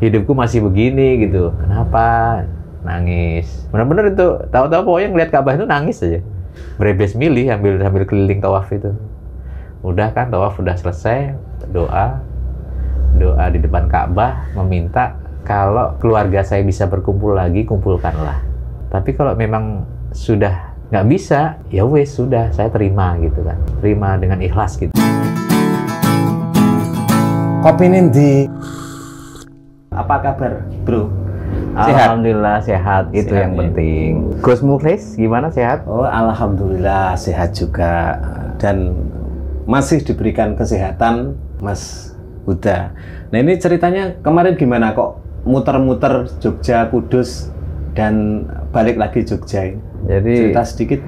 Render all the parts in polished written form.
hidupku masih begini gitu. Kenapa? Nangis. Bener-bener itu, tahu-tahu pokoknya ngeliat Ka'bah itu nangis aja. Berebes milih sambil keliling tawaf itu. Udah kan, tawaf udah selesai, doa di depan Ka'bah, meminta kalau keluarga saya bisa berkumpul lagi, kumpulkanlah. Tapi kalau memang sudah nggak bisa, ya wes sudah, saya terima gitu kan. Terima dengan ikhlas gitu. Kopi Nindi. Apa kabar, bro? Sehat? Alhamdulillah sehat, itu Sehat, yang ya. penting. Gus Mukhlis gimana, sehat? Oh, alhamdulillah sehat juga. Dan masih diberikan kesehatan, Mas Huda. Nah, ini ceritanya kemarin gimana kok muter-muter Jogja, Kudus, dan balik lagi Jogja? Jadi Cerita sedikit.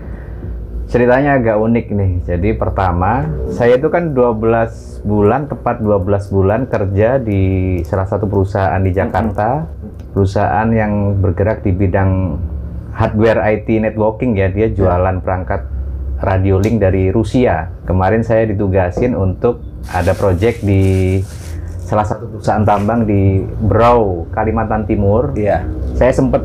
ceritanya agak unik nih. Jadi pertama, saya itu kan 12 bulan, tepat 12 bulan kerja di salah satu perusahaan di Jakarta. Perusahaan yang bergerak di bidang hardware IT networking ya. Dia jualan perangkat radio link dari Rusia. Kemarin saya ditugasin untuk ada proyek di salah satu perusahaan tambang di Berau, Kalimantan Timur. Iya. Saya sempat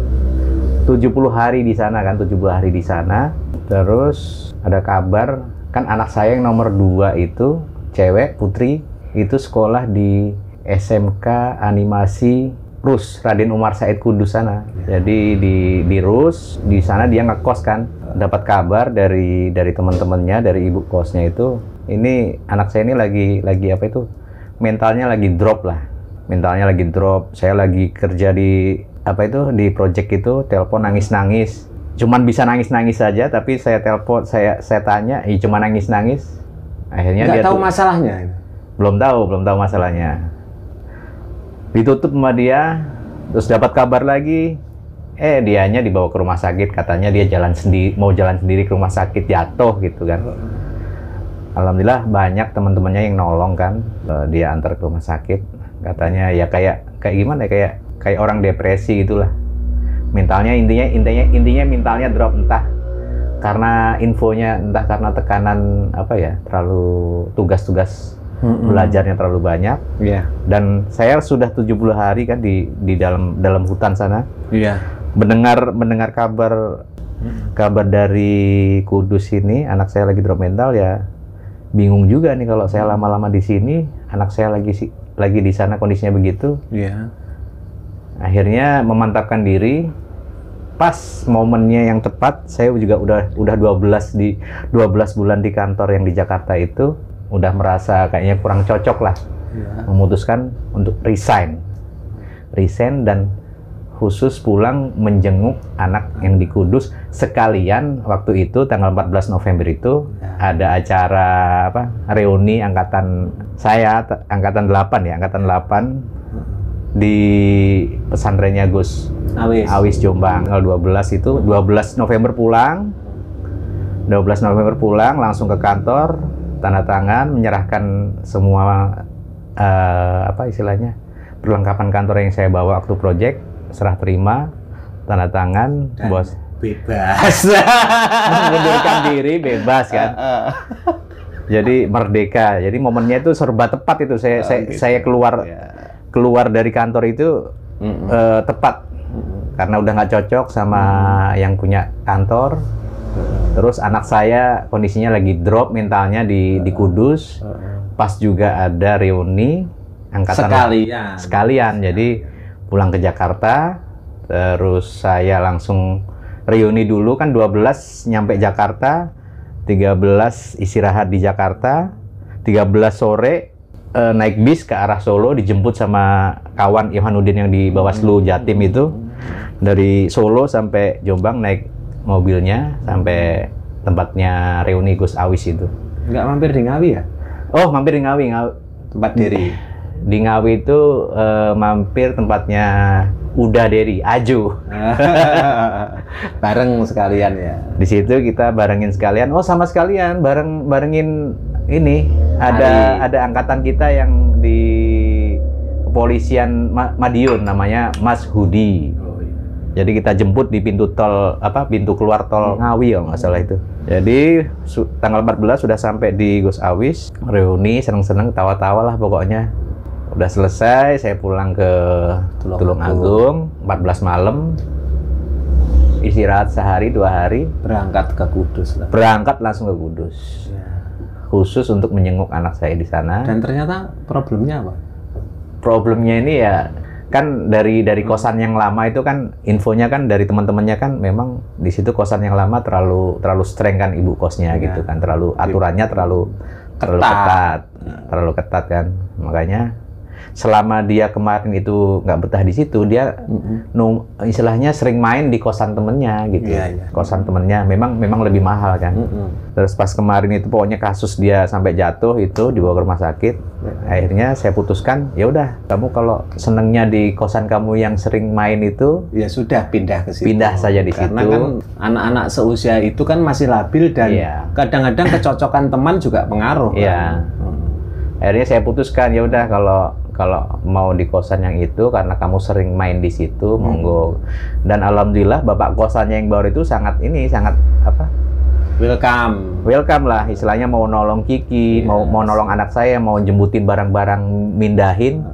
70 hari di sana kan, 70 hari di sana. Terus ada kabar, kan anak saya yang nomor 2 itu, cewek, putri, itu sekolah di SMK Animasi Rus, Raden Umar Said Kudus sana. Jadi di Rus, di sana dia ngekos kan. Dapat kabar dari teman-temannya, dari ibu kosnya itu, ini anak saya ini lagi apa itu? Mentalnya lagi drop lah. Mentalnya lagi drop. Saya lagi kerja di apa itu, di project itu, telepon nangis-nangis. Cuman bisa nangis-nangis saja, tapi saya telepon, saya tanya, cuma nangis-nangis. Akhirnya Nggak dia tahu masalahnya. belum tahu masalahnya. Ditutup sama dia, terus dapat kabar lagi, dianya dibawa ke rumah sakit, katanya dia mau jalan sendiri ke rumah sakit, jatuh gitu kan. Alhamdulillah banyak teman-temannya yang nolong kan, dia antar ke rumah sakit. Katanya ya kayak gimana ya, kayak orang depresi gitulah. Mentalnya intinya mentalnya drop, entah karena infonya, entah karena tekanan apa ya, terlalu tugas-tugas belajarnya terlalu banyak. Iya. Dan saya sudah 70 hari kan di dalam hutan sana. Iya. Mendengar kabar dari Kudus ini, anak saya lagi drop mental ya. Bingung juga nih kalau saya lama-lama di sini, anak saya lagi di sana kondisinya begitu. Iya. Akhirnya memantapkan diri, pas momennya yang tepat, saya juga udah 12 bulan di kantor yang di Jakarta itu, udah merasa kayaknya kurang cocok lah. Iya. Memutuskan untuk resign dan khusus pulang menjenguk anak yang di Kudus. Sekalian waktu itu tanggal 14 November itu ada acara apa, reuni angkatan saya, angkatan 8 ya, angkatan 8 di pesantrennya Gus Awis Jombang. Tanggal 12 itu, 12 November pulang langsung ke kantor, tanda tangan, menyerahkan semua apa istilahnya, perlengkapan kantor yang saya bawa waktu project, serah terima, tanda tangan, dan bos bebas. mengundurkan diri, bebas kan. Jadi merdeka. Jadi momennya itu serba tepat itu. Saya keluar dari kantor itu tepat, karena udah nggak cocok sama yang punya kantor. Terus anak saya kondisinya lagi drop mentalnya di Kudus, pas juga ada reuni angkatan sekalian. Jadi pulang ke Jakarta, terus saya langsung reuni dulu kan, 12 nyampe Jakarta, 13 istirahat di Jakarta, 13 sore naik bis ke arah Solo, dijemput sama kawan Yohanuddin yang di Bawaslu Jatim itu. Dari Solo sampai Jombang naik mobilnya sampai tempatnya reuni Gus Awis itu. Nggak mampir di Ngawi ya? Oh, mampir di Ngawi. Tempat diri. Di Ngawi itu mampir tempatnya Uda Deri, Aju. Bareng sekalian ya. Di situ kita barengin sekalian. Oh, sama sekalian barengin ini. Ada angkatan kita yang di kepolisian Madiun, namanya Mas Hudi. Jadi kita jemput di pintu keluar tol Ngawi kalau nggak salah itu. Jadi tanggal 14 sudah sampai di Gus Awis, reuni, seneng-seneng, tawa-tawa lah pokoknya. Udah selesai, saya pulang ke Tulungagung, 14 malam, istirahat sehari 2 hari, berangkat ke Kudus lah. Berangkat langsung ke Kudus. Ya. Khusus untuk menjenguk anak saya di sana. Dan ternyata problemnya apa? Problemnya ini ya kan dari kosan yang lama itu kan infonya kan dari teman-temannya kan memang di situ kosan yang lama terlalu streng kan ibu kosnya gitu kan, terlalu aturannya terlalu ketat kan, makanya selama dia kemarin itu nggak betah di situ, dia istilahnya sering main di kosan temennya gitu. Kosan temennya memang lebih mahal kan. Terus pas kemarin itu pokoknya kasus dia sampai jatuh itu dibawa ke rumah sakit. Akhirnya saya putuskan, ya udah kamu kalau senengnya di kosan kamu yang sering main itu, ya sudah pindah ke situ. Pindah saja di situ. Karena kan anak-anak seusia itu kan masih labil dan kadang-kadang kecocokan teman juga pengaruh. Iya. Akhirnya saya putuskan, ya udah kalau mau di kosan yang itu karena kamu sering main di situ, monggo. Dan alhamdulillah bapak kosannya yang baru itu sangat welcome lah, istilahnya mau nolong Kiki, mau nolong anak saya, mau jemputin barang-barang, mindahin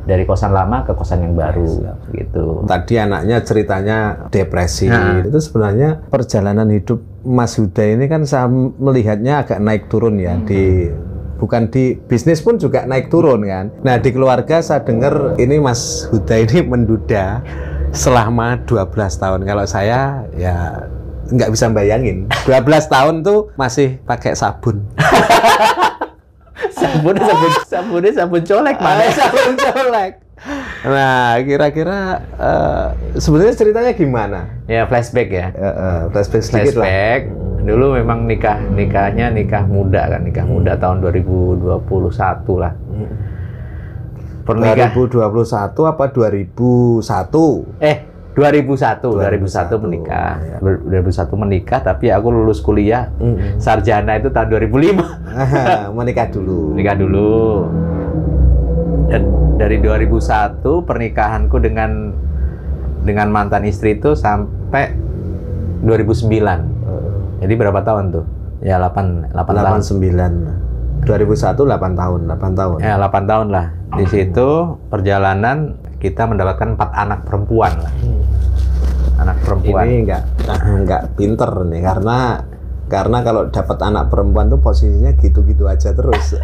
dari kosan lama ke kosan yang baru gitu. Tadi anaknya ceritanya depresi. Itu sebenarnya perjalanan hidup Mas Huda ini kan saya melihatnya agak naik turun ya, bukan di bisnis pun juga naik turun kan. Nah di keluarga saya dengar ini Mas Huda ini menduda selama 12 tahun. Kalau saya ya nggak bisa bayangin. 12 tahun tuh masih pakai sabun. sabun colek mana? Sabun colek. Nah kira-kira sebenarnya ceritanya gimana? Ya flashback ya. Flashback sedikit lah. Dulu memang nikahnya nikah muda kan, nikah muda tahun 2021 lah. 2021 apa 2001? 2001 menikah. Ya. 2001 menikah, tapi aku lulus kuliah sarjana itu tahun 2005. Menikah dulu. Dan dari 2001 pernikahanku dengan mantan istri itu sampai 2009. Jadi berapa tahun tuh? Ya 8 tahun. 9. 2001 8 tahun. Ya 8 tahun lah. Di situ perjalanan kita mendapatkan 4 anak perempuan lah. Anak perempuan. Ini enggak pinter nih karena kalau dapat anak perempuan tuh posisinya gitu-gitu aja terus.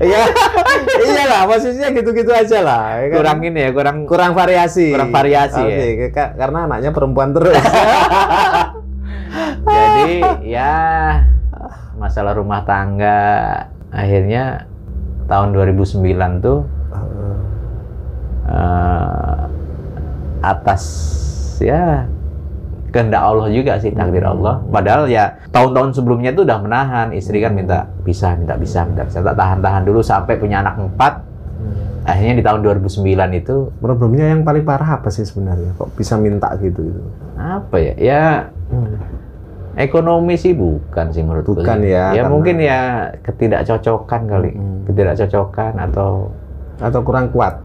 Iya lah, posisinya gitu-gitu aja lah. Kurang ini ya, kurang variasi. Ya. Karena anaknya perempuan terus. Jadi ya masalah rumah tangga akhirnya tahun 2009 tuh atas ya kehendak Allah juga sih, takdir Allah. Padahal ya tahun-tahun sebelumnya tuh udah menahan, istri kan minta bisa. Tak tahan dulu sampai punya anak 4. Akhirnya di tahun 2009 itu problemnya yang paling parah apa sih sebenarnya? Kok bisa minta gitu? Apa ya? Ya ekonomi sih bukan sih menurutku. Bukan ya. Ya mungkin ya ketidakcocokan kali. Ketidakcocokan atau kurang kuat.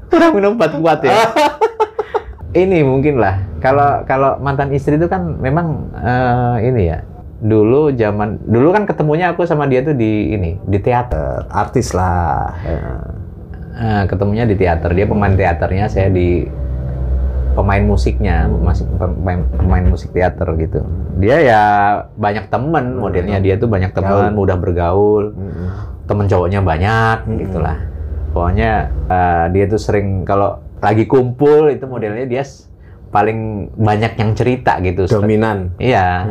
Kurang minum obat kuat ya. Ini mungkin lah. Kalau mantan istri itu kan memang ini ya. Dulu kan ketemunya aku sama dia tuh di teater. Artis lah. Ketemunya di teater. Dia pemain teaternya, saya di pemain musiknya, pemain musik teater gitu. Dia ya banyak temen, modelnya dia tuh banyak temen, mudah bergaul, temen cowoknya banyak, gitulah. Pokoknya dia tuh sering kalau lagi kumpul itu modelnya dia paling banyak yang cerita gitu. Dominan. Iya.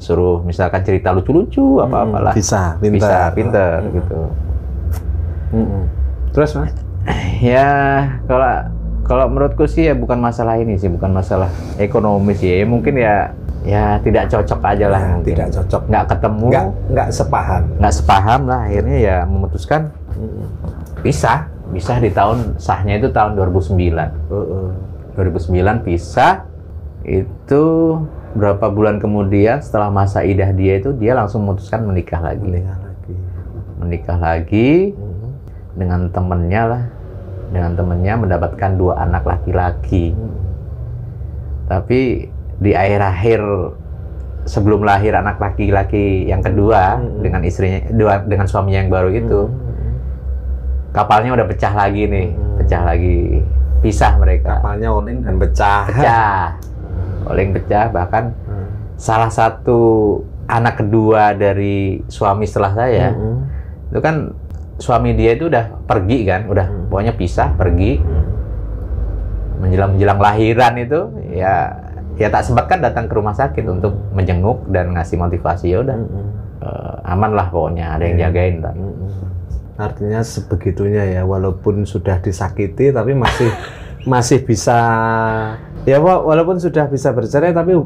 Suruh misalkan cerita lucu-lucu apa-apalah. Bisa, pinter gitu. Terus Mas? Ya kalau menurutku sih ya bukan masalah ini sih, bukan masalah ekonomi sih. Ya, mungkin ya tidak cocok aja lah. Mungkin. Tidak cocok. Nggak ketemu. Nggak sepaham. Nggak sepaham lah. Akhirnya ya memutuskan pisah di tahun sahnya itu tahun 2009. 2009 pisah. Itu berapa bulan kemudian setelah masa idah dia itu dia langsung memutuskan menikah lagi. Menikah lagi dengan temennya lah. Dengan temennya mendapatkan 2 anak laki-laki. Tapi di akhir-akhir sebelum lahir anak laki-laki yang kedua dengan istrinya, dengan suaminya yang baru itu, kapalnya udah pecah lagi nih, pecah lagi, pisah mereka. Kapalnya oleng dan pecah. Oleng pecah, bahkan salah satu anak kedua dari suami setelah saya, itu kan suami dia itu udah pergi kan, udah pokoknya pisah, pergi. Menjelang lahiran itu, ya tak sempat kan datang ke rumah sakit untuk menjenguk dan ngasih motivasi. Ya udah, aman lah pokoknya, ada yang jagain. Artinya sebegitunya ya, walaupun sudah disakiti tapi masih bisa, ya walaupun sudah bisa bercerai tapi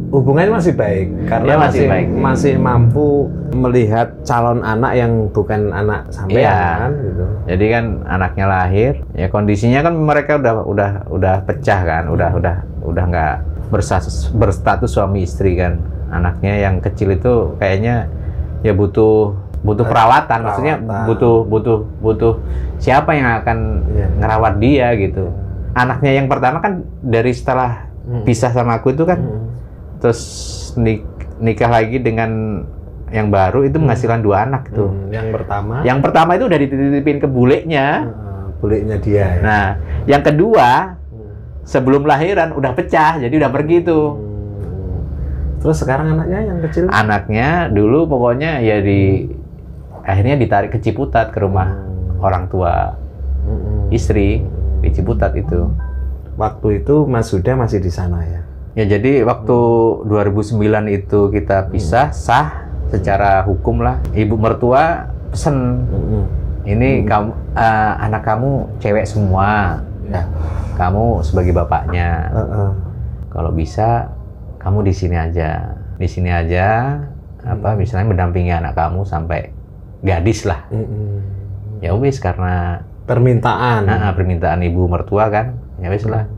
hubungannya masih baik karena ya, masih mampu melihat calon anak yang bukan anak sampean kan gitu. Jadi kan anaknya lahir, ya kondisinya kan mereka udah pecah kan, udah nggak berstatus suami istri kan. Anaknya yang kecil itu kayaknya ya butuh perawatan, maksudnya butuh siapa yang akan ngerawat dia gitu. Anaknya yang pertama kan dari setelah pisah sama aku itu kan, terus nikah lagi dengan yang baru itu menghasilkan 2 anak itu. Yang pertama itu udah dititipin ke bulenya dia. Ya. Nah, yang kedua sebelum lahiran udah pecah, jadi udah pergi tuh. Terus sekarang anaknya yang kecil? Anaknya dulu pokoknya ya akhirnya ditarik ke Ciputat, ke rumah orang tua istri di Ciputat itu. Waktu itu Mas Huda masih di sana ya? Ya jadi waktu 2009 itu kita pisah, sah secara hukum lah. Ibu mertua pesen, ini kamu anak kamu cewek semua, ya. Kamu sebagai bapaknya. Kalau bisa kamu di sini aja, misalnya mendampingi anak kamu sampai gadis lah. Ya wis, karena permintaan ibu mertua kan, ya wis lah.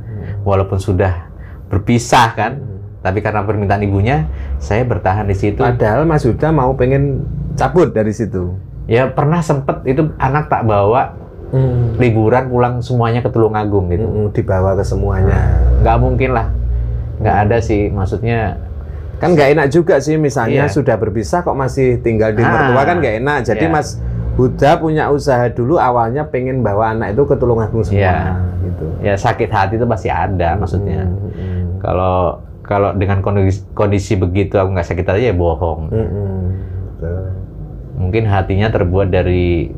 Walaupun sudah berpisah kan, tapi karena permintaan ibunya saya bertahan di situ. Padahal Mas Huda pengen cabut dari situ. Ya pernah sempet itu anak tak bawa liburan pulang semuanya ke Tulungagung gitu. Dibawa ke semuanya. Nggak mungkin lah, nggak ada sih, maksudnya kan nggak enak juga sih, misalnya sudah berpisah kok masih tinggal di mertua kan nggak enak. Jadi Mas Huda punya usaha dulu, awalnya pengen bawa anak itu ke Tulungagung semua. Gitu. Ya sakit hati itu pasti ada, maksudnya. Kalau dengan kondisi begitu aku nggak sakit hati ya bohong. Mungkin hatinya terbuat dari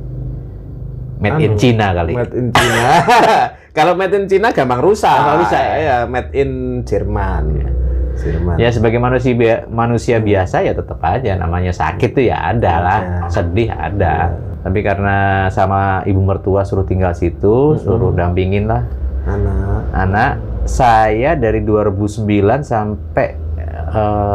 made in China kali. Made in China. Kalau made in China gampang rusak. Ya, made in Jerman. Ya sebagai manusia biasa ya tetap aja namanya sakit tuh ya ada lah, sedih ada. Tapi karena sama ibu mertua suruh tinggal situ, suruh dampingin lah anak. Saya dari 2009 sampai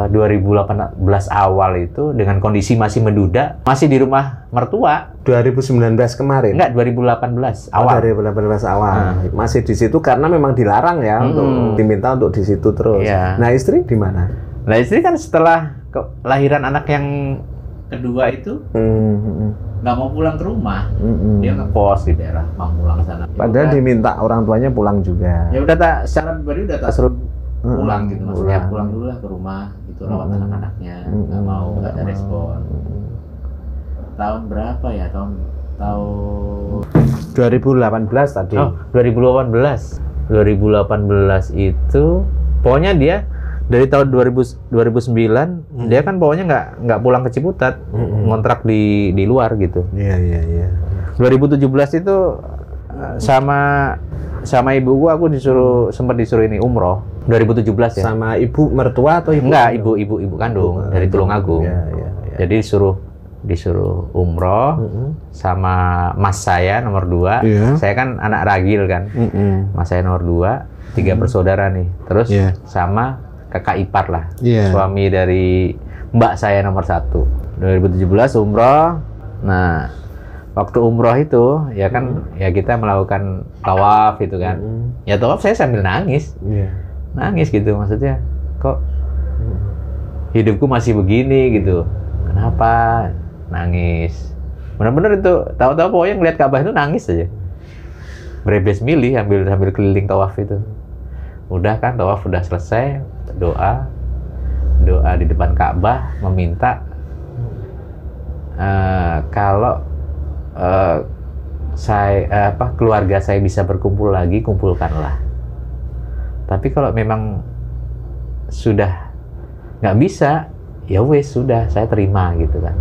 2018 awal itu dengan kondisi masih menduda, masih di rumah mertua. 2019 kemarin? Enggak, 2018 awal. 2018 awal. Masih di situ karena memang dilarang ya untuk diminta untuk di situ terus. Nah, istri di mana? Nah, istri kan setelah kelahiran anak yang kedua itu nggak mau pulang ke rumah. Dia ngekos di daerah Pamulang sana. Padahal diminta orang tuanya pulang juga. Ya udah secara pribadi udah tak suruh pulang gitu, maksudnya pulang dulu lah ke rumah gitu, rawat anak-anaknya. Nggak mau, nggak ada respon. Tahun berapa ya? Tahun 2018 tadi. Oh, 2018 itu pokoknya dia dari tahun 2009 dia kan pokoknya nggak pulang ke Ciputat, ngontrak di luar gitu. Iya. 2017 itu sama ibu gua aku sempat disuruh ini umroh 2017 ya. Sama ibu mertua atau ibu? Enggak, ibu kandung dari Tulungagung. Iya. Jadi disuruh umroh sama mas saya nomor 2. Saya kan anak ragil kan. Mas saya nomor 2, 3 bersaudara nih. Terus sama kakak ipar lah. Suami dari mbak saya nomor 1. 2017 umroh. Nah, waktu umroh itu ya kan ya kita melakukan tawaf itu kan. Ya tawaf saya sambil nangis. Nangis gitu, maksudnya kok hidupku masih begini gitu. Kenapa? Nangis. Benar-benar itu tahu-tahu pokoknya ngeliat Ka'bah itu nangis aja. Berebes milih sambil keliling tawaf itu. Udah kan tawaf udah selesai, doa. doa di depan Ka'bah meminta kalau keluarga saya bisa berkumpul lagi, kumpulkanlah. Tapi kalau memang sudah nggak bisa, ya wes sudah, saya terima gitu kan,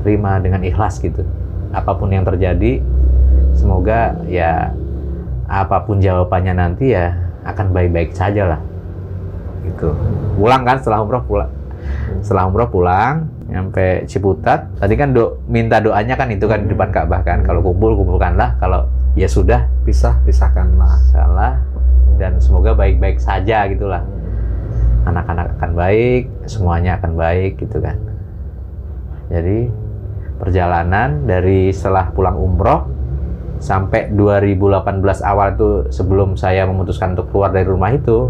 terima dengan ikhlas gitu. Apapun yang terjadi, semoga ya apapun jawabannya nanti ya akan baik-baik saja lah. Gitu. Pulang kan setelah umroh pulang, nyampe Ciputat. Tadi kan minta doanya kan itu kan di depan Ka'bah kan. Kalau kumpulkanlah. Kalau ya sudah pisahkanlah. Salah. Dan semoga baik-baik saja gitulah. Anak-anak akan baik, semuanya akan baik gitu kan. Jadi perjalanan dari setelah pulang umroh sampai 2018 awal itu, sebelum saya memutuskan untuk keluar dari rumah itu,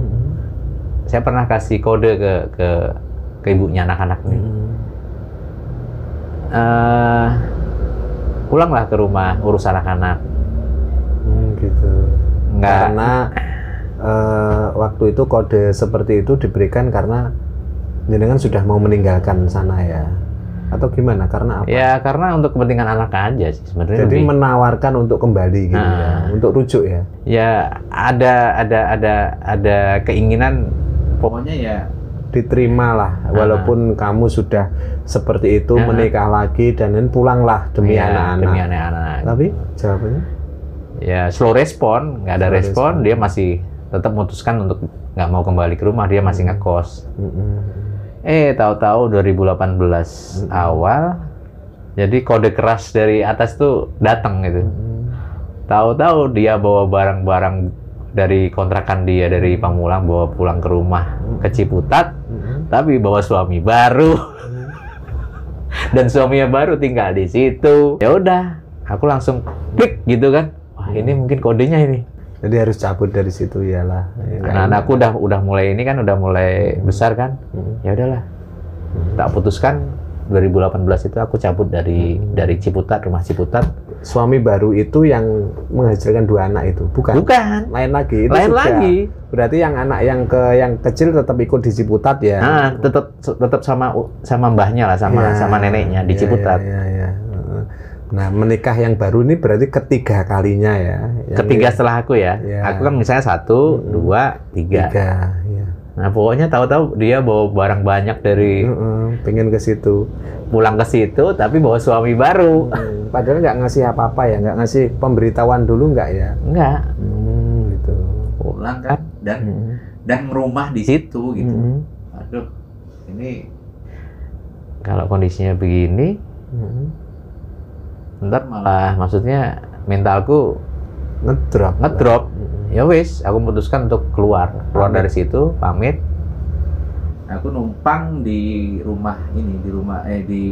saya pernah kasih kode ke ibunya anak-anak nih. Pulanglah ke rumah, urus anak-anak. Gitu. Karena waktu itu kode seperti itu diberikan karena jenengan sudah mau meninggalkan sana ya, atau gimana? Karena apa? Ya karena untuk kepentingan anak aja sih sebenarnya. Jadi menawarkan untuk kembali gitu ya, untuk rujuk ya. Ya ada keinginan, pokoknya ya diterimalah walaupun kamu sudah seperti itu, menikah lagi dan pulanglah demi anak-anak. Tapi jawabannya? Ya slow respon, nggak ada respon. Dia masih tetap memutuskan untuk nggak mau kembali ke rumah, dia masih ngekos. Tahu-tahu 2018 awal, jadi kode keras dari atas tuh datang gitu. Tahu-tahu dia bawa barang-barang dari kontrakan dia dari Pamulang, bawa pulang ke rumah ke Ciputat, tapi bawa suami baru. Dan suaminya baru tinggal di situ. Ya udah, aku langsung klik gitu kan. Wah, ini mungkin kodenya ini. Jadi harus cabut dari situ iyalah. Karena anakku udah mulai ini kan, udah mulai besar kan. Ya udahlah. Tak putuskan 2018 itu aku cabut dari Ciputat, rumah Ciputat. Suami baru itu yang menghasilkan 2 anak itu, bukan? Bukan. Lain lagi. Itu lain juga. Lagi. Berarti yang anak yang kecil tetap ikut di Ciputat ya? Tetap sama mbahnya lah, sama neneknya di Ciputat. Ya. Nah, menikah yang baru ini berarti ketiga kalinya ya? Ketiga setelah aku ya. Aku kan misalnya 1, 2, 3. Ya. Nah, pokoknya tahu-tahu dia bawa barang banyak dari pengen ke situ. Pulang ke situ, tapi bawa suami baru. Padahal nggak ngasih apa-apa ya, nggak ngasih pemberitahuan dulu nggak ya? Nggak. Gitu. Pulang kan, dan rumah di situ gitu. Aduh, ini kalau kondisinya begini, ntar malah maksudnya mentalku ngedrop. Ya wis, aku memutuskan untuk keluar dari situ, pamit. Aku numpang di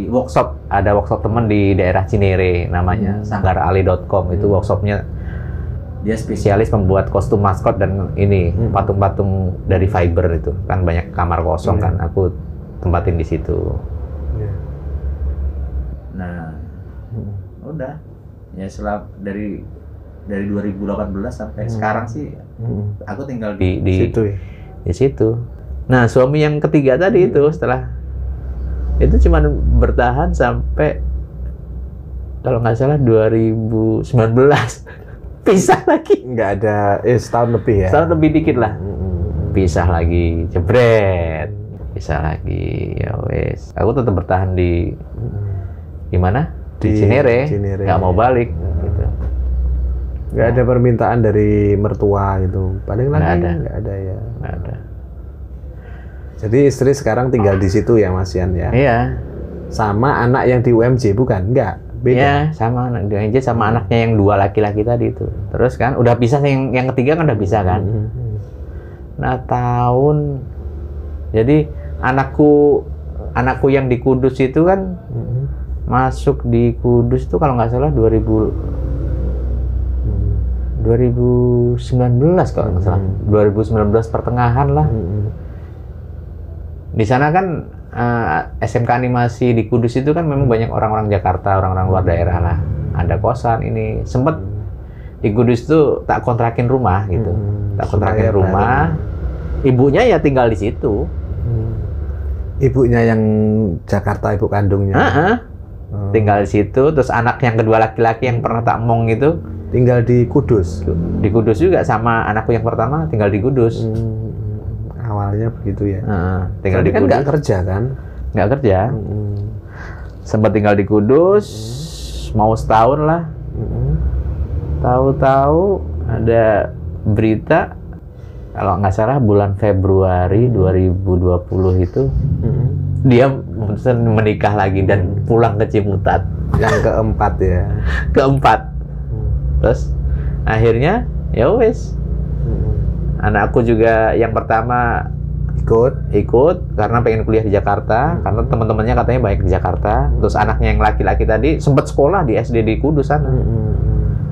workshop. Ada workshop temen di daerah Cinere, namanya sanggarali.com. Itu workshopnya, dia spesialis membuat kostum maskot dan ini patung-patung dari fiber itu. Kan banyak kamar kosong kan, aku tempatin di situ. Nah, udah. Ya setelah dari 2018 sampai sekarang sih, aku tinggal di situ. Nah, suami yang ketiga tadi itu setelah itu cuma bertahan sampai kalau nggak salah 2019 pisah lagi. Nggak ada, setahun lebih ya? Setahun lebih dikit lah. Pisah lagi, jebret. Pisah lagi, ya wes. Aku tetap bertahan di mana? Di Cinere. Nggak mau balik. Gitu. Nggak ada permintaan dari mertua gitu. Paling lagi nggak ada ya. Nggak ada. Jadi istri sekarang tinggal di situ ya, Mas Yan ya? Iya. Sama anak yang di UMJ bukan? Enggak, beda. Iya, sama anak di UMJ sama anaknya yang 2 laki-laki tadi itu. Terus kan udah pisah, yang ketiga kan udah pisah kan. Nah, jadi anakku yang di Kudus itu kan masuk di Kudus itu kalau nggak salah 2019 kalau nggak salah. 2019 pertengahan lah. Di sana kan SMK animasi di Kudus itu kan memang banyak orang-orang Jakarta, orang-orang luar daerah lah. Ada kosan ini. Sempet di Kudus tuh tak kontrakin rumah gitu. Tak kontrakin rumah. Ibunya ya tinggal di situ. Ibunya yang Jakarta, ibu kandungnya. Tinggal di situ. Terus anak yang kedua laki-laki yang pernah tak omong itu tinggal di Kudus. Di Kudus juga, sama anakku yang pertama tinggal di Kudus. Awalnya begitu ya. Tinggal di kan Kudus. nggak kerja kan? Nggak kerja. Sempat tinggal di Kudus, mau setahun lah. Tahu-tahu ada berita, kalau nggak salah bulan Februari 2020 itu, dia menikah lagi dan pulang ke Ciputat. Yang keempat ya. Keempat. Terus akhirnya ya wes. Anakku juga yang pertama ikut karena pengen kuliah di Jakarta, karena teman-temannya katanya baik di Jakarta. Terus anaknya yang laki-laki tadi sempat sekolah di SD di Kudus sana.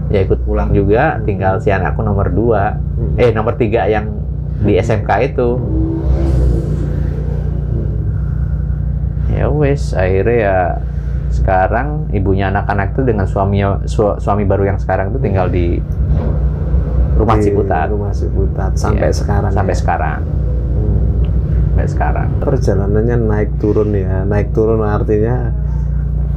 Ya ikut pulang juga, tinggal si anakku nomor 2. Nomor 3 yang di SMK itu. Ya wes, akhirnya ya sekarang ibunya anak-anak itu dengan suami baru yang sekarang itu tinggal di rumah Ciputat. Rumah Ciputat sampai sekarang. Sampai sekarang. Sampai sekarang. Perjalanannya naik turun ya. Naik turun artinya,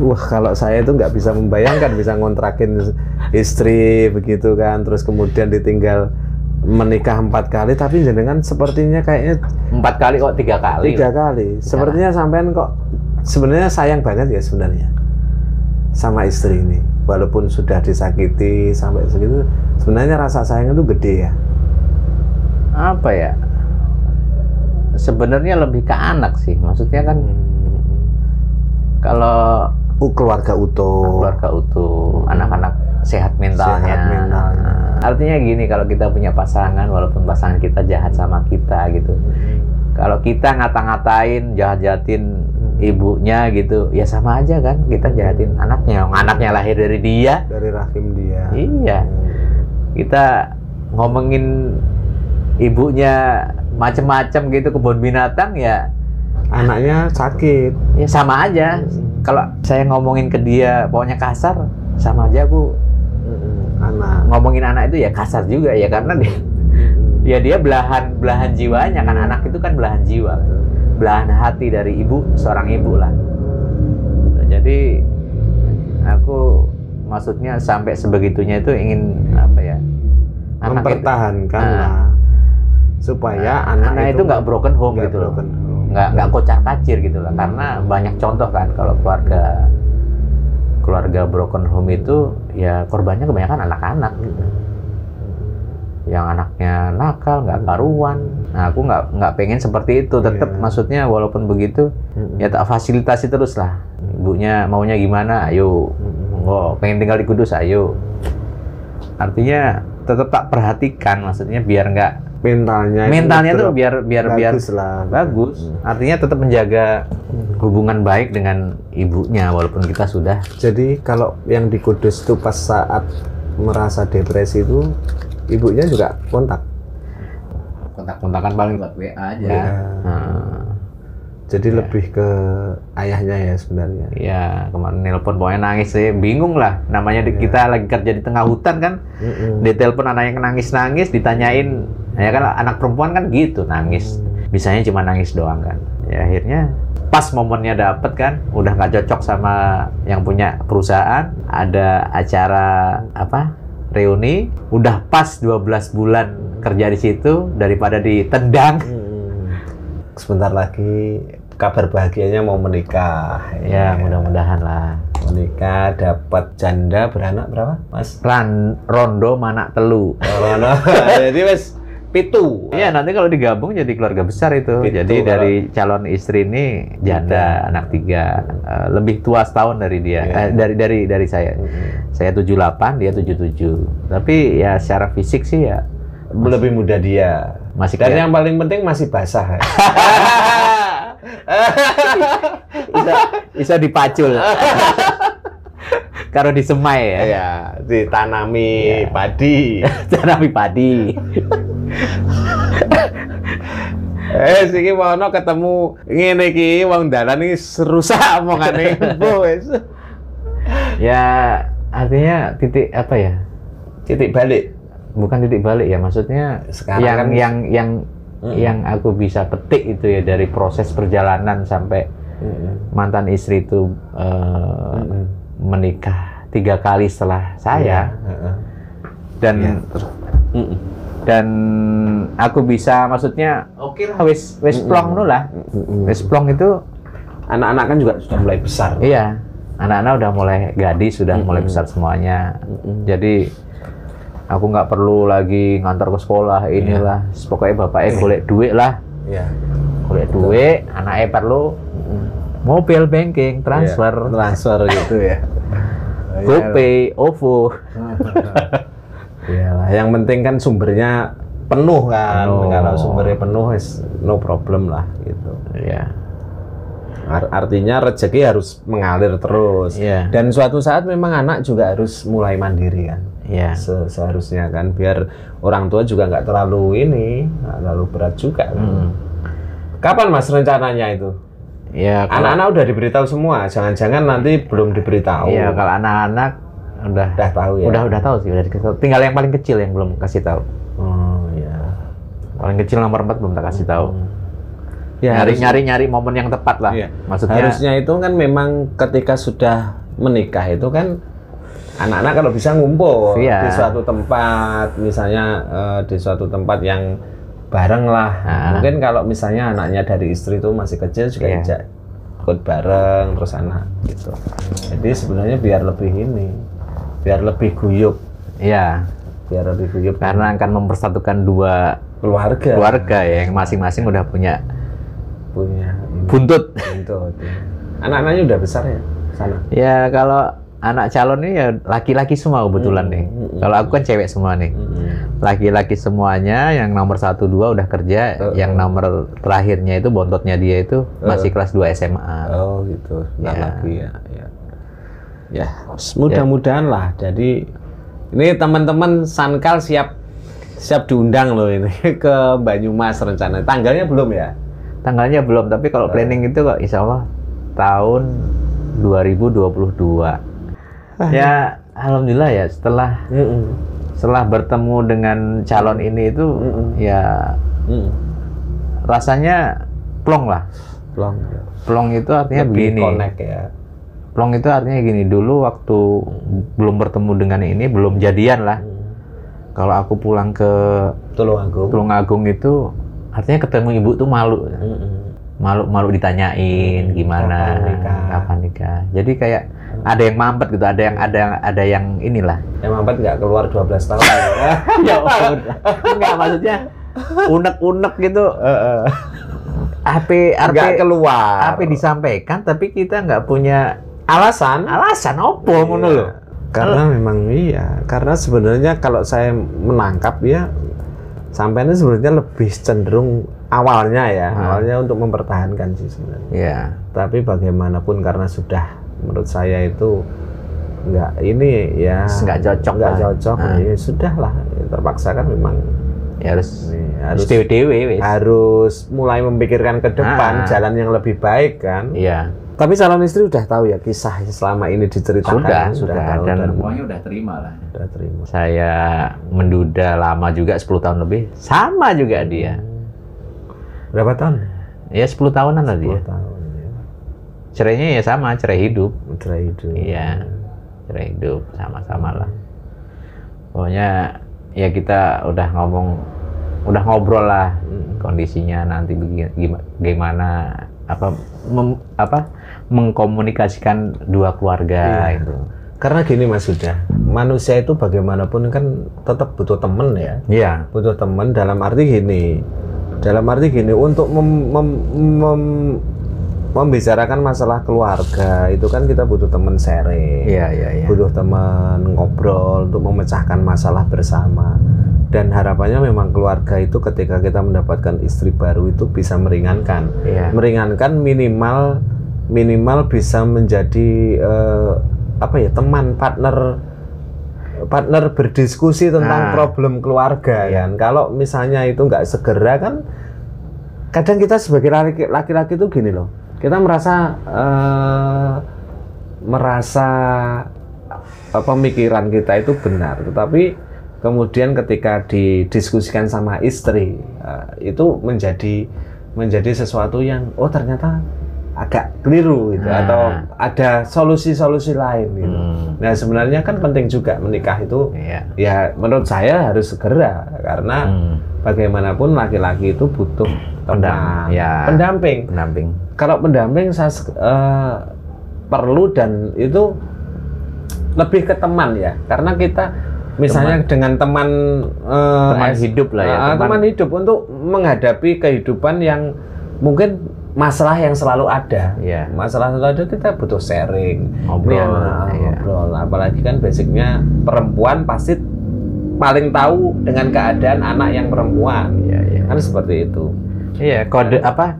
wah kalau saya itu nggak bisa membayangkan bisa ngontrakin istri begitu kan, terus kemudian ditinggal menikah 4 kali, tapi jenengan sepertinya kayaknya 4 kali kok 3 kali. 3 kali. Sepertinya sampean kok sebenarnya sayang banget ya sebenarnya sama istri ini, walaupun sudah disakiti sampai segitu, sebenarnya rasa sayang itu gede ya. Apa ya? Sebenarnya lebih ke anak sih, maksudnya kan kalau keluarga utuh, anak-anak sehat mentalnya. Artinya gini, kalau kita punya pasangan, walaupun pasangan kita jahat sama kita gitu, kalau kita ngata-ngatain, jahat-jahatin ibunya gitu, ya sama aja kan kita jahatin anaknya. Anaknya lahir dari dia, dari rahim dia. Iya. Kita ngomongin ibunya macem-macem gitu, kebun binatang, ya anaknya sakit. Ya sama aja. Kalau saya ngomongin ke dia pokoknya kasar, sama aja aku ngomongin anak itu ya kasar juga ya, karena dia belahan jiwanya kan. Anak itu kan belahan jiwa, belahan hati dari seorang ibu lah. Jadi aku maksudnya sampai sebegitunya itu ingin apa ya, mempertahankan lah supaya anak itu nggak broken home gitu loh, nggak kocar kacir gitu lah. Karena banyak contoh kan kalau keluarga broken home itu ya korbannya kebanyakan anak-anak gitu, yang anaknya nakal, nggak karuan. Nah aku nggak pengen seperti itu. Tetap maksudnya walaupun begitu ya tak fasilitasi terus lah. Ibunya maunya gimana, ayo. Pengen tinggal di Kudus, ayo. Artinya tetap tak perhatikan, maksudnya biar nggak mentalnya tuh biar bagus. Artinya tetap menjaga hubungan baik dengan ibunya walaupun kita sudah. Jadi kalau yang di Kudus itu pas saat merasa depresi itu ibunya juga kontak-kontakan paling buat WA aja. Jadi lebih ke ayahnya ya sebenarnya. Iya, kemarin nelpon pokoknya nangis sih, bingung lah. Namanya kita lagi kerja di tengah hutan kan. Ditelepon anak yang nangis-nangis, ditanyain, ya kan anak perempuan kan gitu, nangis. Bisanya cuma nangis doang kan. Ya akhirnya pas momennya dapet kan, udah nggak cocok sama yang punya perusahaan. Ada acara reuni, udah pas 12 bulan kerja di situ, daripada ditendang. Sebentar lagi kabar bahagianya mau menikah. Ya mudah-mudahan lah. Menikah, dapat janda, beranak berapa, Mas? Rondo manak telu. Rondo. Jadi Mas pitu. Iya, nanti kalau digabung jadi keluarga besar itu. Pitu, jadi dari calon istri ini janda, anak 3, lebih tua setahun dari dia. Dari saya. Saya 78, dia 77. Tapi ya secara fisik sih ya lebih muda dia. Dan yang paling penting masih basah. bisa dipacul. Kalau disemai ya. Ya, ditanami padi. Tanami padi. Siki wono ketemu ngene iki wong dalan iki rusak omongane. Ya, artinya titik apa ya? Titik balik. Bukan titik balik ya, maksudnya sekarang yang yang aku bisa petik itu ya dari proses perjalanan sampai mantan istri itu menikah 3 kali setelah saya. Dan dan aku bisa, maksudnya oke lah, wis plong nu lah. Wis plong itu anak-anak kan juga sudah mulai besar. Iya, anak-anak udah mulai gadis, sudah mulai besar semuanya. Jadi aku nggak perlu lagi ngantar ke sekolah, inilah. Pokoknya bapaknya golek duit lah. Golek duit, anaknya perlu mobil banking, transfer gitu ya. GoPay, OVO. Iyalah, yang penting kan sumbernya penuh kan. Kalau sumbernya penuh, no problem lah gitu. Iya. Artinya rezeki harus mengalir terus. Dan suatu saat memang anak juga harus mulai mandiri kan. Seharusnya kan, biar orang tua juga nggak terlalu berat juga. Kapan Mas rencananya itu? Ya, anak-anak udah diberitahu semua. Jangan-jangan nanti belum diberitahu. Iya, kalau anak-anak udah tahu ya. Udah tahu sih, udah dikasih tahu. Tinggal yang paling kecil yang belum kasih tahu. Oh iya. Paling kecil nomor 4 belum tak kasih tahu. Ya, nyari momen yang tepat lah. Maksudnya harusnya itu kan memang ketika sudah menikah itu kan anak-anak kalau bisa ngumpul di suatu tempat, misalnya di suatu tempat yang bareng lah. Mungkin kalau misalnya anaknya dari istri itu masih kecil juga ikut bareng terus anak gitu. Jadi sebenarnya biar lebih guyup. Iya. Biar lebih guyup. Karena akan mempersatukan 2 keluarga ya, yang masing-masing udah punya buntut. Anak-anaknya udah besar ya sana? Ya kalau anak calon ini ya laki-laki semua kebetulan nih. Kalau aku kan cewek semua nih. Laki-laki semuanya, yang nomor 1, 2 udah kerja, yang nomor terakhirnya itu bontotnya dia itu masih kelas 2 SMA. Oh gitu. Lagi ya. Ya, mudah-mudahan lah. Jadi ini teman-teman Sankal siap diundang loh ini ke Banyumas rencana. Tanggalnya belum ya? Tanggalnya belum, tapi kalau planning itu kok insya Allah tahun 2022. Ya, alhamdulillah ya, setelah bertemu dengan calon ini itu rasanya plong lah. Plong itu artinya begini. Connect ya. Plong itu artinya gini, dulu waktu belum bertemu dengan ini, belum jadian lah. Kalau aku pulang ke Tulungagung itu artinya ketemu ibu tuh malu. Malu ditanyain gimana kapan nikah. Jadi kayak ada yang mampet gitu, ada yang inilah. Yang mampet nggak keluar 12 tahun. Ya enggak, maksudnya unek-unek gitu. Nggak keluar. Apa disampaikan tapi kita nggak punya alasan opo ngono lho. Karena memang karena sebenarnya kalau saya menangkap ya, sampean sebenarnya lebih cenderung awalnya untuk mempertahankan sih sebenarnya. Iya. Tapi bagaimanapun karena sudah menurut saya itu nggak cocok. Ya sudah lah, terpaksa kan memang harus mulai memikirkan ke depan jalan yang lebih baik kan. Iya. Tapi calon istri udah tahu ya kisah selama ini diceritakan. Sudah tahu, dan semuanya udah terima lah. Saya menduda lama juga, 10 tahun lebih. Sama juga dia. Berapa tahun? Ya 10 tahunan lah dia. 10 tahun ya. Cerainya ya sama, cerai hidup. Iya. Cerai hidup sama-sama lah. Pokoknya ya kita udah ngobrol lah kondisinya nanti gimana mengkomunikasikan 2 keluarga itu. Karena gini Mas Huda, manusia itu bagaimanapun kan tetap butuh teman ya. Iya. Butuh teman dalam arti gini untuk membicarakan masalah keluarga itu kan kita butuh teman sharing. Iya. Butuh teman ngobrol untuk memecahkan masalah bersama. Dan harapannya memang keluarga itu ketika kita mendapatkan istri baru itu bisa meringankan. Meringankan minimal bisa menjadi teman, partner berdiskusi tentang problem keluarga kan. Kalau misalnya itu nggak segera kan, kadang kita sebagai laki-laki itu gini loh, kita merasa pemikiran kita itu benar, tetapi kemudian ketika didiskusikan sama istri, itu menjadi sesuatu yang ternyata agak keliru gitu, atau ada solusi-solusi lain gitu. Nah sebenarnya kan penting juga menikah itu, ya menurut saya harus segera, karena bagaimanapun laki-laki itu butuh teman, pendamping. Kalau pendamping saya perlu, dan itu lebih ke teman ya, karena kita misalnya dengan teman hidup lah ya, teman hidup untuk menghadapi kehidupan yang mungkin masalah yang selalu ada. Masalah selalu ada, kita butuh sharing, ngobrol. Apalagi kan basicnya perempuan pasti paling tahu dengan keadaan anak yang perempuan. Kan seperti itu. Kode apa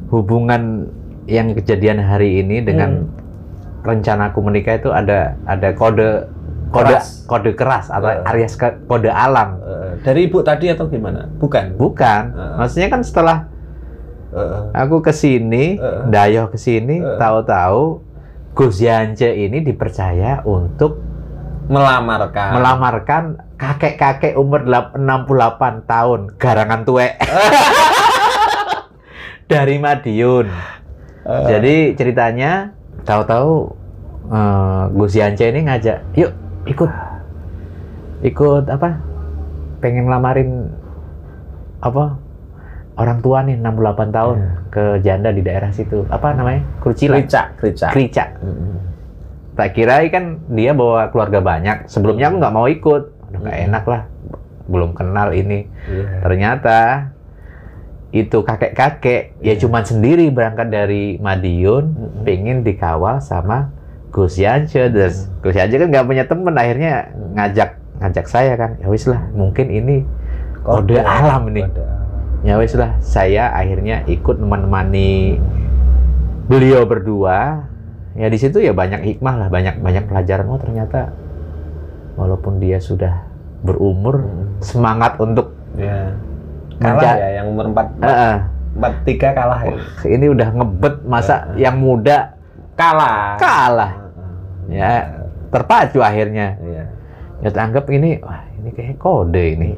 hubungan yang kejadian hari ini dengan rencanaku menikah itu ada kode keras atau alias kode alam. Dari ibu tadi atau gimana? Bukan. Maksudnya kan setelah aku kesini, Dayoh kesini, tahu-tahu Gus Yance ini dipercaya untuk melamarkan kakek-kakek umur 68 tahun, garangan tuwek. Dari Madiun. Jadi ceritanya tahu-tahu Gus Yance ini ngajak, yuk ikut apa? Pengen ngelamarin apa? Orang tua nih 68 tahun ke janda di daerah situ. Apa namanya? Krica. Tak kira kan dia bawa keluarga banyak. Sebelumnya aku nggak mau ikut. Udah nggak enak lah. Belum kenal ini. Ternyata itu kakek-kakek ya cuman sendiri berangkat dari Madiun, pengen dikawal sama Gus Yance. Gus Yance kan nggak punya temen, akhirnya ngajak saya kan. Ya wis lah, mungkin ini kode alam nih. Ya wes lah, saya akhirnya ikut menemani beliau berdua. Ya di situ ya banyak hikmah lah, banyak pelajaran. Ternyata walaupun dia sudah berumur, semangat untuk kalah ya, yang umur 43 kalah ya. Ini udah ngebet, masa yang muda kalah. Ya terpacu akhirnya. Ya anggap ini, wah ini kayak kode ini.